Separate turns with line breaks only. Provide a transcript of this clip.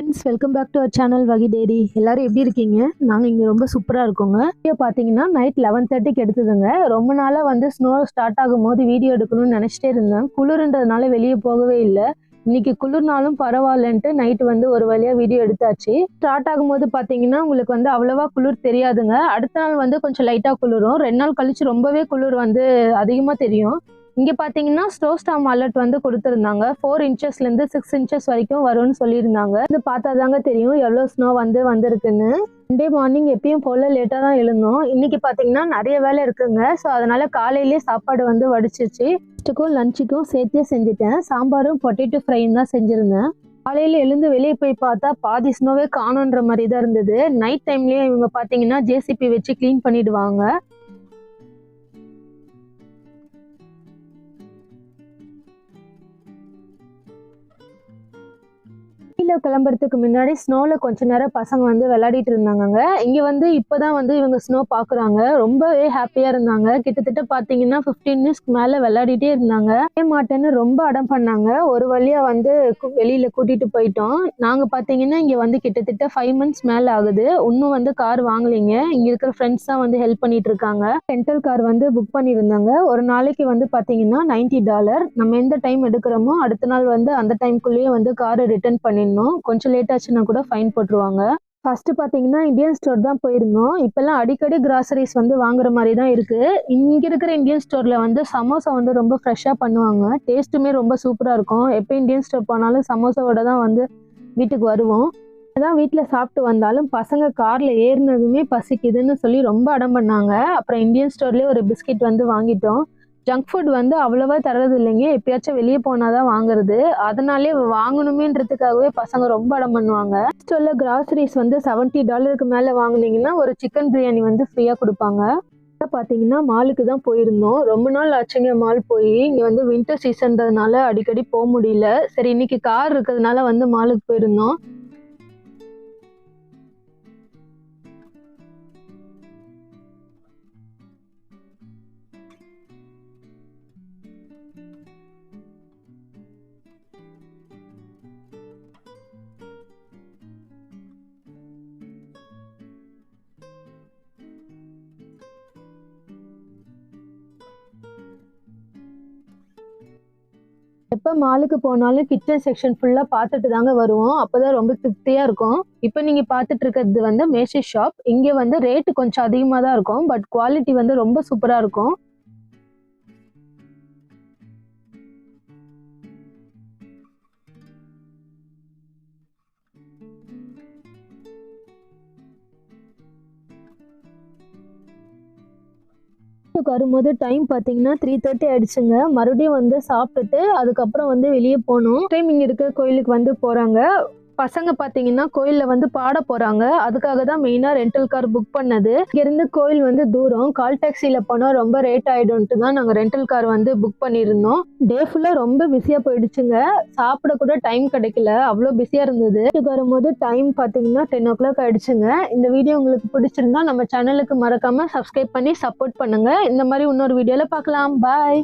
Friends, welcome back to our channel வகி டேரி. எல்லாரும் எப்படி இருக்கீங்க? நாங்கள் இங்கே ரொம்ப சூப்பராக இருக்கோங்க. வீடியோ பார்த்தீங்கன்னா நைட் 11:30க்கு எடுத்ததுங்க. ரொம்ப நாளாக வந்து ஸ்னோ ஸ்டார்ட் ஆகும்போது வீடியோ எடுக்கணும்னு நினச்சிட்டே இருந்தேன். குளிர்ன்றதுனால வெளியே போகவே இல்லை. இன்னைக்கு குளிர்னாலும் பரவாயில்லன்ட்டு நைட்டு வந்து ஒரு வழியாக வீடியோ எடுத்தாச்சு. ஸ்டார்ட் ஆகும்போது பார்த்தீங்கன்னா உங்களுக்கு வந்து அவ்வளோவா குளிர் தெரியாதுங்க. அடுத்த நாள் வந்து கொஞ்சம் லைட்டாக குளிரும். 2 நாள் கழிச்சு ரொம்பவே குளிர் வந்து அதிகமாக தெரியும். இங்கே பார்த்தீங்கன்னா ஸ்னோ ஸ்டார்ம் அலர்ட் வந்து கொடுத்துருந்தாங்க. 4 இன்ச்சஸ்லேருந்து 6 இன்ச்சஸ் வரைக்கும் வரும்னு சொல்லியிருந்தாங்க. இது பார்த்தா தாங்க தெரியும் எவ்வளோ ஸ்னோ வந்திருக்குன்னு. சண்டே மார்னிங் எப்பயும் போல் லேட்டாக தான் எழுந்தோம். இன்னைக்கு பார்த்தீங்கன்னா நிறைய வேலை இருக்குங்க. ஸோ அதனால காலையிலேயே சாப்பாடு வந்து வடிச்சிச்சு. லஞ்சுக்கும் சேர்த்தே செஞ்சுட்டேன். சாம்பாரும் பொட்டேட்டோ ஃப்ரையும் தான் செஞ்சுருந்தேன். காலையில் எழுந்து வெளியே போய் பார்த்தா பாதி ஸ்னோவே காணுன்ற மாதிரி தான் இருந்தது. நைட் டைம்லேயே இவங்க பார்த்தீங்கன்னா ஜேசிபி வச்சு க்ளீன் பண்ணிடுவாங்க. கிளம்புறதுக்கு முன்னாடி ஸ்னோல கொஞ்ச நேரம் பசங்க வந்து விளையாடிட்டு இருந்தாங்க. இங்க வந்து இப்பதான் வந்து இவங்க ஸ்னோ பாக்குறாங்க. ரொம்பவே ஹாப்பியா இருந்தாங்க. கிட்டத்தட்ட பாத்தீங்கன்னா 15 மினிட்ஸ்க்கு மேல விளையாடிட்டே இருந்தாங்க. மாட்டேன்னு ரொம்ப அடம் பண்ணாங்க. ஒரு வழியா வந்து வெளியில கூட்டிட்டு போயிட்டோம். நாங்க பாத்தீங்கன்னா இங்க வந்து கிட்டத்தட்ட 5 மந்த்ஸ் மேல ஆகுது. இன்னும் வந்து கார் வாங்கலைங்க. இங்க இருக்கிற ஃப்ரெண்ட்ஸ் தான் வந்து ஹெல்ப் பண்ணிட்டு இருக்காங்க. ரெண்டல் கார் வந்து புக் பண்ணியிருந்தாங்க. ஒரு நாளைக்கு வந்து பாத்தீங்கன்னா $90. நம்ம எந்த டைம் எடுக்கிறோமோ அடுத்த நாள் வந்து அந்த டைம்குள்ளேயே வந்து காரை ரிட்டர்ன் பண்ணிடணும். கொஞ்சம் லேட் ஆச்சுன்னா கூட ஃபைன் போட்டுருவாங்க. ஃபர்ஸ்ட் பார்த்தீங்கன்னா இந்தியன் ஸ்டோர் தான் போயிருந்தோம். இப்பெல்லாம் அடிக்கடி கிராசரிஸ் வந்து வாங்குற மாதிரி தான் இருக்கு. இங்க இருக்கிற இந்தியன் ஸ்டோர்ல வந்து சமோசா வந்து ரொம்ப ஃப்ரெஷ்ஷாக பண்ணுவாங்க. டேஸ்ட்டுமே ரொம்ப சூப்பராக இருக்கும். எப்போ இந்தியன் ஸ்டோர் போனாலும் சமோசாவோட தான் வந்து வீட்டுக்கு வருவோம். அதான் வீட்டில் சாப்பிட்டு வந்தாலும் பசங்க காரில் ஏறினதுமே பசிக்குதுன்னு சொல்லி ரொம்ப அடம் பண்ணாங்க. அப்புறம் இந்தியன் ஸ்டோர்லேயே ஒரு பிஸ்கெட் வந்து வாங்கிட்டோம். ஜங்க் ஃபுட் வந்து அவ்வளவா தர்றது இல்லைங்க. எப்பயாச்சும் வெளியே போனாதான் வாங்குறது. அதனாலே வாங்கணுமேன்றதுக்காகவே பசங்க ரொம்ப அடம் பண்ணுவாங்க. ஸ்டோர்ல கிராசரிஸ் வந்து $70க்கு மேல வாங்குனீங்கன்னா ஒரு சிக்கன் பிரியாணி வந்து ஃப்ரீயா கொடுப்பாங்க. பார்த்தீங்கன்னா மாலுக்கு தான் போயிருந்தோம். ரொம்ப நாள் ஆச்சுங்க மால் போய். இங்க வந்து வின்டர் சீசன்றதுனால அடிக்கடி போக முடியல. சரி இன்னைக்கு கார் இருக்கிறதுனால வந்து மாலுக்கு போயிருந்தோம். எப்போ மாலுக்கு போனாலும் கிச்சன் செக்ஷன் ஃபுல்லாக பார்த்துட்டு தாங்க வருவோம். அப்போதான் ரொம்ப திருப்தியாக இருக்கும். இப்போ நீங்கள் பார்த்துட்டு இருக்கிறது வந்து மேசி ஷாப். இங்கே வந்து ரேட்டு கொஞ்சம் அதிகமாக தான் இருக்கும். பட் குவாலிட்டி வந்து ரொம்ப சூப்பராக இருக்கும். வரும்போது டைம் பார்த்தீங்கன்னா 3:30 ஆயிடுச்சுங்க. மறுபடியும் வந்து சாப்பிட்டுட்டு அதுக்கப்புறம் வந்து வெளியே போனோம். டைம் இங்கே இருக்க கோயிலுக்கு வந்து போகிறாங்க. பசங்க பார்த்தீங்கன்னா கோயிலில் வந்து பாட போகிறாங்க. அதுக்காக தான் மெயினாக ரெண்டல் கார் புக் பண்ணது. இங்கேருந்து கோயில் வந்து தூரம். கால் டாக்ஸியில் போனால் ரொம்ப ரேட் ஆகிடும்ட்டு தான் நாங்கள் ரெண்டல் கார் வந்து புக் பண்ணியிருந்தோம். டே ஃபுல்லாக ரொம்ப பிஸியாக போயிடுச்சுங்க. சாப்பிட கூட டைம் கிடைக்கல. அவ்வளோ பிஸியாக இருந்தது. வரும்போது டைம் பார்த்தீங்கன்னா 10 o'clock ஆயிடுச்சுங்க. இந்த வீடியோ உங்களுக்கு பிடிச்சிருந்தா நம்ம சேனலுக்கு மறக்காமல் சப்ஸ்கிரைப் பண்ணி சப்போர்ட் பண்ணுங்கள். இந்த மாதிரி இன்னொரு வீடியோவில் பார்க்கலாம். பாய்.